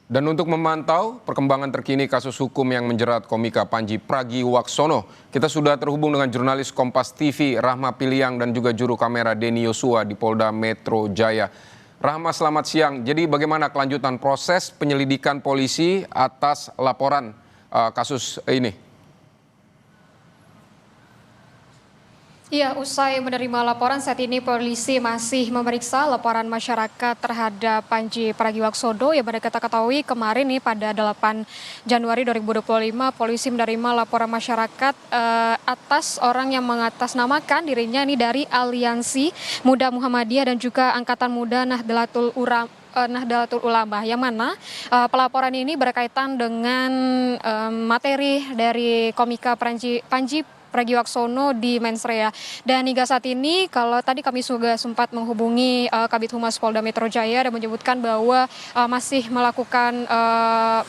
Dan untuk memantau perkembangan terkini kasus hukum yang menjerat komika Panji Pragiwaksono, kita sudah terhubung dengan jurnalis Kompas TV Rahma Piliang dan juga juru kamera Denny Yosua di Polda Metro Jaya. Rahma, selamat siang. Jadi bagaimana kelanjutan proses penyelidikan polisi atas laporan kasus ini? Iya, usai menerima laporan, saat ini polisi masih memeriksa laporan masyarakat terhadap Panji Pragiwaksono yang mana kita ketahui kemarin nih pada 8 Januari 2025 polisi menerima laporan masyarakat atas orang yang mengatasnamakan dirinya ini dari Aliansi Muda Muhammadiyah dan juga Angkatan Muda Nahdlatul Ulama, yang mana pelaporan ini berkaitan dengan materi dari komika Panji Pragiwaksono di Mensrea. Dan hingga saat ini, kalau tadi kami juga sempat menghubungi Kabid Humas Polda Metro Jaya dan menyebutkan bahwa masih melakukan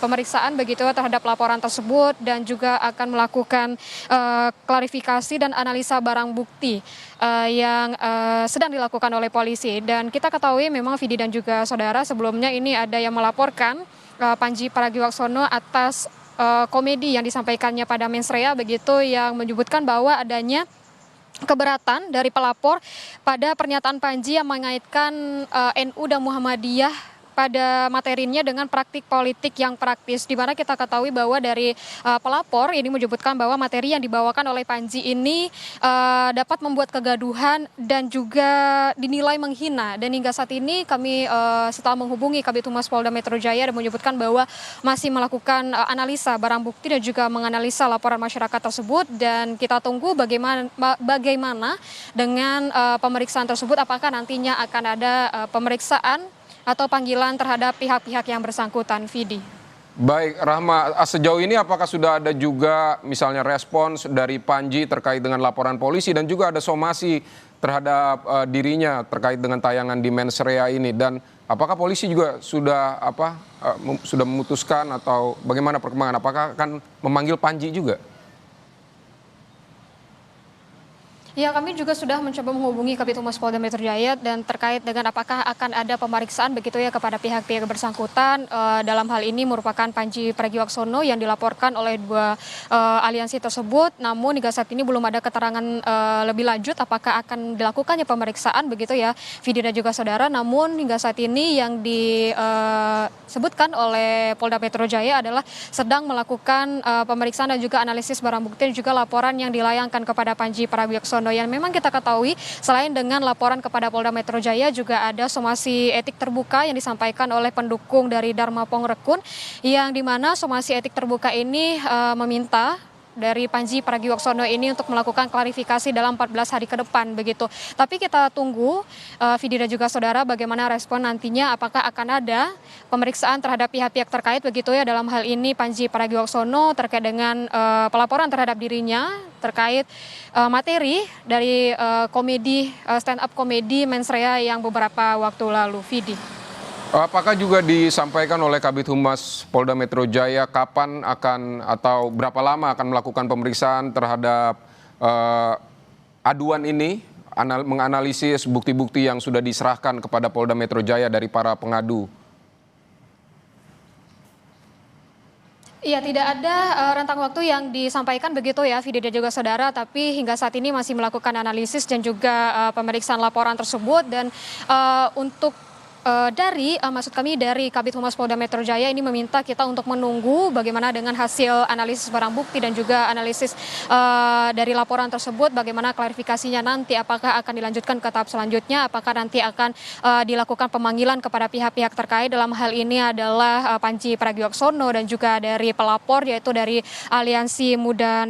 pemeriksaan begitu terhadap laporan tersebut dan juga akan melakukan klarifikasi dan analisa barang bukti yang sedang dilakukan oleh polisi. Dan kita ketahui memang Vidi dan juga saudara, sebelumnya ini ada yang melaporkan Panji Pragiwaksono atas komedi yang disampaikannya pada Mensrea begitu, yang menyebutkan bahwa adanya keberatan dari pelapor pada pernyataan Panji yang mengaitkan NU dan Muhammadiyah pada materinya dengan praktik politik yang praktis, di mana kita ketahui bahwa dari pelapor ini menyebutkan bahwa materi yang dibawakan oleh Panji ini dapat membuat kegaduhan dan juga dinilai menghina. Dan hingga saat ini kami setelah menghubungi Kabid Humas Polda Metro Jaya dan menyebutkan bahwa masih melakukan analisa barang bukti dan juga menganalisa laporan masyarakat tersebut, dan kita tunggu bagaimana dengan pemeriksaan tersebut, apakah nantinya akan ada pemeriksaan atau panggilan terhadap pihak-pihak yang bersangkutan, Vidi. Baik, Rahma, sejauh ini apakah sudah ada juga misalnya respons dari Panji terkait dengan laporan polisi dan juga ada somasi terhadap dirinya terkait dengan tayangan di Mensrea ini, dan apakah polisi juga sudah sudah memutuskan atau bagaimana perkembangan, apakah akan memanggil Panji juga? Ya, kami juga sudah mencoba menghubungi Kabid Humas Polda Metro Jaya dan terkait dengan apakah akan ada pemeriksaan begitu ya kepada pihak-pihak bersangkutan. Dalam hal ini merupakan Panji Pragiwaksono yang dilaporkan oleh dua aliansi tersebut. Namun hingga saat ini belum ada keterangan lebih lanjut apakah akan dilakukannya pemeriksaan begitu ya, Vidi dan juga saudara. Namun hingga saat ini yang disebutkan oleh Polda Metro Jaya adalah sedang melakukan pemeriksaan dan juga analisis barang bukti dan juga laporan yang dilayangkan kepada Panji Pragiwaksono. Yang memang kita ketahui selain dengan laporan kepada Polda Metro Jaya juga ada somasi etik terbuka yang disampaikan oleh pendukung dari Dharma Pongrekun, yang dimana somasi etik terbuka ini meminta dari Panji Pragiwaksono ini untuk melakukan klarifikasi dalam 14 hari ke depan begitu. Tapi kita tunggu Vidi dan juga saudara bagaimana respon nantinya, apakah akan ada pemeriksaan terhadap pihak-pihak terkait begitu ya, dalam hal ini Panji Pragiwaksono terkait dengan pelaporan terhadap dirinya terkait materi dari komedi stand up komedi Mensrea yang beberapa waktu lalu, Vidi. Apakah juga disampaikan oleh Kabid Humas Polda Metro Jaya kapan akan atau berapa lama akan melakukan pemeriksaan terhadap aduan ini, menganalisis bukti-bukti yang sudah diserahkan kepada Polda Metro Jaya dari para pengadu? Iya, tidak ada rentang waktu yang disampaikan begitu ya, Vidi dan juga saudara, tapi hingga saat ini masih melakukan analisis dan juga pemeriksaan laporan tersebut. Dan untuk maksud kami dari Kabid Humas Polda Metro Jaya ini meminta kita untuk menunggu bagaimana dengan hasil analisis barang bukti dan juga analisis dari laporan tersebut, bagaimana klarifikasinya nanti, apakah akan dilanjutkan ke tahap selanjutnya, apakah nanti akan dilakukan pemanggilan kepada pihak-pihak terkait. Dalam hal ini adalah Panji Pragiwaksono dan juga dari pelapor yaitu dari Aliansi Muda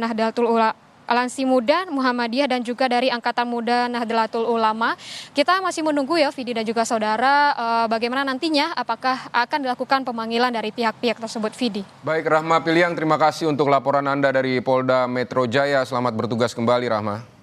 Aliansi Muda Muhammadiyah dan juga dari Angkatan Muda Nahdlatul Ulama. Kita masih menunggu ya, Vidi dan juga saudara, bagaimana nantinya, apakah akan dilakukan pemanggilan dari pihak-pihak tersebut, Vidi. Baik, Rahma Piliang, terima kasih untuk laporan Anda dari Polda Metro Jaya. Selamat bertugas kembali, Rahma.